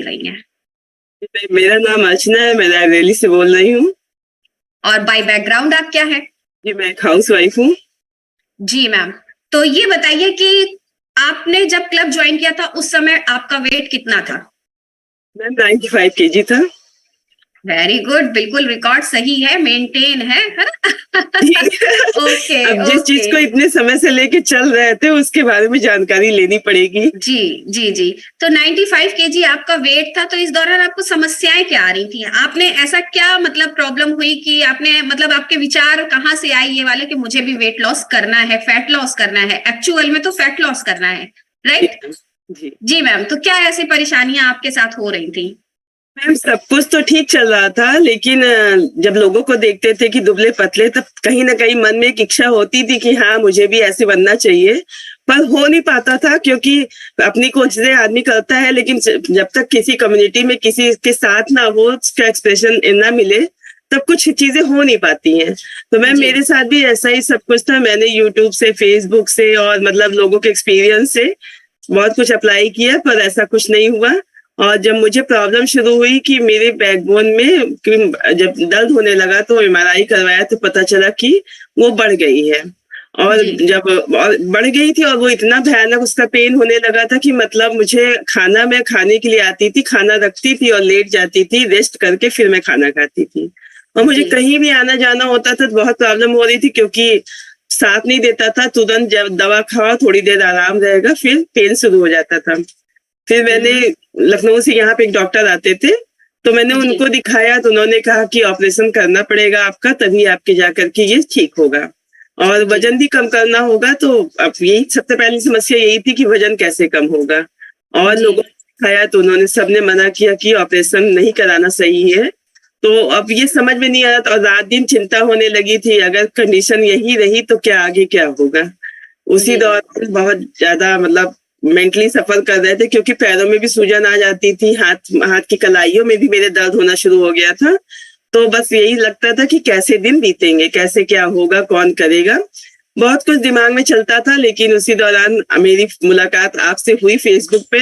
रही हैं? मेरा नाम अर्चना है, मैं रायबरेली से बोल रही हूँ। और बाय बैकग्राउंड आप क्या है? जी, मैं एक हाउस वाइफ हूँ। जी मैम, तो ये बताइए कि आपने जब क्लब ज्वाइन किया था उस समय आपका वेट कितना था? मैम 95 केजी था। वेरी गुड, बिल्कुल रिकॉर्ड सही है, मेंटेन है ना? ओके अब जिस चीज ओके। को इतने समय से लेके चल रहे थे उसके बारे में जानकारी लेनी पड़ेगी। जी जी जी। तो 95 केजी आपका वेट था, तो इस दौरान आपको समस्याएं क्या आ रही थी? आपने ऐसा क्या मतलब प्रॉब्लम हुई कि आपने मतलब आपके विचार कहाँ से आए ये वाले कि मुझे भी वेट लॉस करना है, फैट लॉस करना है? एक्चुअल में तो फैट लॉस करना है, राइट? जी जी मैम, तो क्या ऐसी परेशानियां आपके साथ हो रही थी? मैम, सब कुछ तो ठीक चल रहा था, लेकिन जब लोगों को देखते थे कि दुबले पतले, तब कहीं ना कहीं मन में एक इच्छा होती थी कि हाँ, मुझे भी ऐसे बनना चाहिए। पर हो नहीं पाता था, क्योंकि अपनी कोशिशें आदमी करता है, लेकिन जब तक किसी कम्युनिटी में किसी के साथ ना हो, उसका एक्सप्रेशन ना मिले, तब कुछ चीजें हो नहीं पाती हैं। तो मैम, जी मेरे साथ भी ऐसा ही सब कुछ था। मैंने यूट्यूब से, फेसबुक से और मतलब लोगों के एक्सपीरियंस से बहुत कुछ अप्लाई किया, पर ऐसा कुछ नहीं हुआ। और जब मुझे प्रॉब्लम शुरू हुई कि मेरे बैकबोन में जब दर्द होने लगा, तो एमआरआई करवाया तो पता चला कि वो बढ़ गई है। और जी जब बढ़ गई थी और वो इतना भयानक उसका पेन होने लगा था कि मतलब मुझे खाना, मैं खाने के लिए आती थी, खाना रखती थी और लेट जाती थी, रेस्ट करके फिर मैं खाना खाती थी। और मुझे जी कहीं भी आना जाना होता था तो बहुत प्रॉब्लम हो रही थी, क्योंकि साथ नहीं देता था। तुरंत जब दवा खाओ, थोड़ी देर आराम रहेगा, फिर पेन शुरू हो जाता था। फिर मैंने लखनऊ से, यहाँ पे एक डॉक्टर आते थे, तो मैंने जी उनको दिखाया, तो उन्होंने कहा कि ऑपरेशन करना पड़ेगा आपका, तभी आपके जाकर के ये ठीक होगा और जी वजन भी कम करना होगा। तो अब यही सबसे पहली समस्या यही थी कि वजन कैसे कम होगा। और जी लोगों को दिखाया तो उन्होंने सबने मना किया कि ऑपरेशन नहीं कराना सही है। तो अब ये समझ में नहीं आ रहा था, और रात दिन चिंता होने लगी थी, अगर कंडीशन यही रही तो क्या आगे क्या होगा। उसी जी दौरान बहुत ज्यादा मतलब मेंटली सफर कर रहे थे, क्योंकि पैरों में भी सूजन आ जाती थी, हाथ हाथ की कलाइयों में भी मेरे दर्द होना शुरू हो गया था। तो बस यही लगता था कि कैसे दिन बीतेंगे, कैसे क्या होगा, कौन करेगा। बहुत कुछ दिमाग में चलता था, लेकिन उसी दौरान मेरी मुलाकात आपसे हुई फेसबुक पे,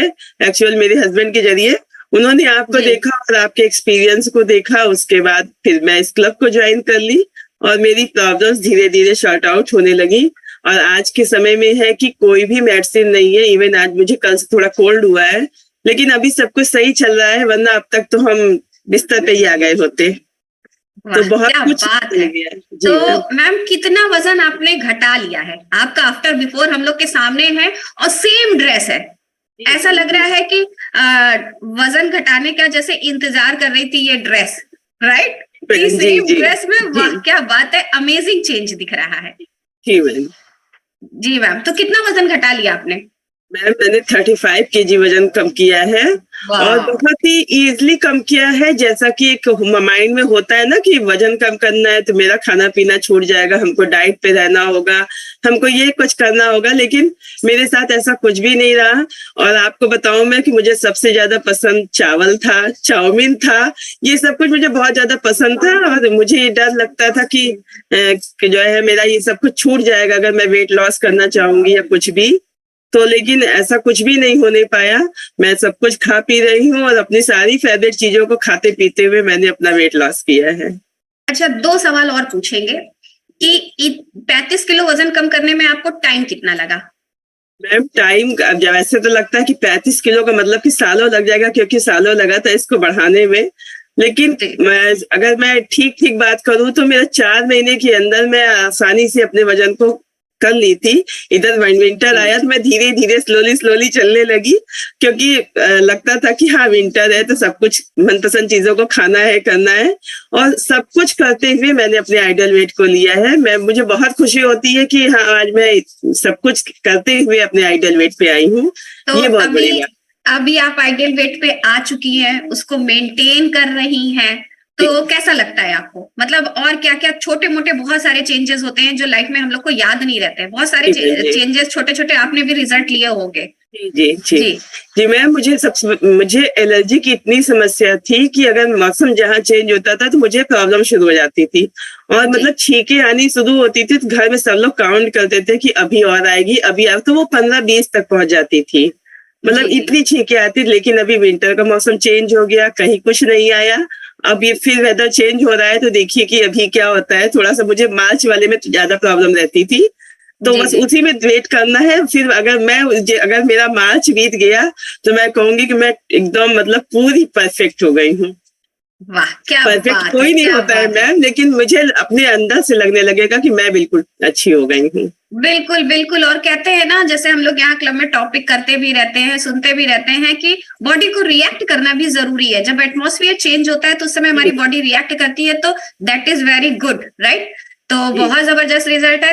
एक्चुअल मेरे हस्बैंड के जरिए। उन्होंने आपको जी देखा और आपके एक्सपीरियंस को देखा, उसके बाद फिर मैं इस क्लब को ज्वाइन कर ली और मेरी प्रॉब्लम्स धीरे धीरे शॉर्ट आउट होने लगी। और आज के समय में है कि कोई भी मेडिसिन नहीं है। इवन आज मुझे कल से थोड़ा कोल्ड हुआ है, लेकिन अभी सब कुछ सही चल रहा है, वरना अब तक तो हम बिस्तर पे ही आ गए होते। तो वाह बहुत क्या कुछ बात हो है। गया है। तो जी मैम। मैम कितना वजन आपने घटा लिया है? आपका आफ्टर बिफोर हम लोग के सामने है और सेम ड्रेस है। जी ऐसा जी लग रहा जी है कि वजन घटाने का जैसे इंतजार कर रही थी ये ड्रेस, राइट? कि जी सेम जी ड्रेस में, जी वाह क्या बात है, अमेजिंग चेंज दिख रहा है। जी मैम। जी मैम, तो कितना वजन घटा लिया आपने? मैम, मैंने 35 केजी वजन कम किया है। और वाह। बहुत ही इजीली कम किया है। जैसा कि एक माइंड में होता है ना कि वजन कम करना है तो मेरा खाना पीना छूट जाएगा, हमको डाइट पे रहना होगा, हमको ये कुछ करना होगा, लेकिन मेरे साथ ऐसा कुछ भी नहीं रहा। और आपको बताऊं मैं कि मुझे सबसे ज्यादा पसंद चावल था, चाउमीन था, ये सब कुछ मुझे बहुत ज्यादा पसंद था। और मुझे ये डर लगता था कि जो है मेरा ये सब कुछ छूट जाएगा अगर मैं वेट लॉस करना चाहूंगी या कुछ भी। तो लेकिन ऐसा कुछ भी नहीं होने पाया। मैं सब कुछ खा पी रही हूँ और अपनी सारी फेवरेट चीजों को खाते पीते हुए मैंने अपना वेट लॉस किया है। अच्छा, दो सवाल और पूछेंगे कि 35 किलो वजन कम करने में आपको टाइम कितना लगा? मैम, टाइम अब वैसे तो लगता है कि 35 किलो का मतलब कि सालों लग जाएगा, क्योंकि सालों लगा था इसको बढ़ाने में। लेकिन जी अगर मैं ठीक ठीक बात करूं तो मेरा 4 महीने के अंदर मैं आसानी से अपने वजन को कर ली थी। इधर विंटर जी आया तो मैं धीरे धीरे स्लोली स्लोली चलने लगी, क्योंकि लगता था कि हाँ, विंटर है तो सब कुछ मनपसंद चीजों को खाना है, करना है। और सब कुछ करते हुए मैंने अपने आइडल वेट को लिया है। मुझे बहुत खुशी होती है कि हाँ, आज मैं सब कुछ करते हुए अपने आइडल वेट पे आई हूँ। तो ये बहुत अभी बड़ी बात अभी आप आइडियल वेट पे आ चुकी हैं, उसको मेंटेन कर रही हैं, है। तो कैसा लगता है आपको? मतलब और क्या क्या छोटे मोटे बहुत सारे चेंजेस होते हैं जो लाइफ में हम लोग को याद नहीं रहते हैं, बहुत सारे जी जी चेंजेस छोटे छोटे आपने भी रिजल्ट लिए होंगे। जी जी जी जी जी मैम, मुझे एलर्जी की इतनी समस्या थी कि अगर मौसम जहाँ चेंज होता था तो मुझे प्रॉब्लम शुरू हो जाती थी। और जी मतलब छींकें आनी शुरू होती थी, तो घर में सब लोग काउंट करते थे कि अभी और आएगी, अभी आ, तो वो 15-20 तक पहुंच जाती थी। मतलब जी, जी। इतनी छींकें आती, लेकिन अभी विंटर का मौसम चेंज हो गया, कहीं कुछ नहीं आया। अब ये फिर वेदर चेंज हो रहा है, तो देखिए कि अभी क्या होता है। थोड़ा-सा मुझे मार्च वाले में ज़्यादा प्रॉब्लम रहती थी, तो जी, बस जी। उसी में वेट करना है। फिर अगर मेरा मार्च बीत गया, तो मैं कहूँगी कि मैं एकदम मतलब पूरी परफेक्ट हो गई हूँ। वाह! क्या परफेक्ट बात है, कोई नहीं क्या होता है बात है। मैम, लेकिन मुझे अपने अंदर से लगने लगेगा कि मैं बिल्कुल अच्छी हो गई हूँ। बिल्कुल, बिल्कुल और कहते हैं ना जैसे हम लोग यहाँ क्लब में टॉपिक करते भी रहते हैं, सुनते भी रहते हैं कि बॉडी को रिएक्ट करना भी ज़रूरी है। जब एटमॉस्फियर चेंज होता है तो उस समय हमारी जी, बॉडी रिएक्ट करती है तो that is very good, right? तो जी। बहुत ज़बरदस्त रिजल्ट है।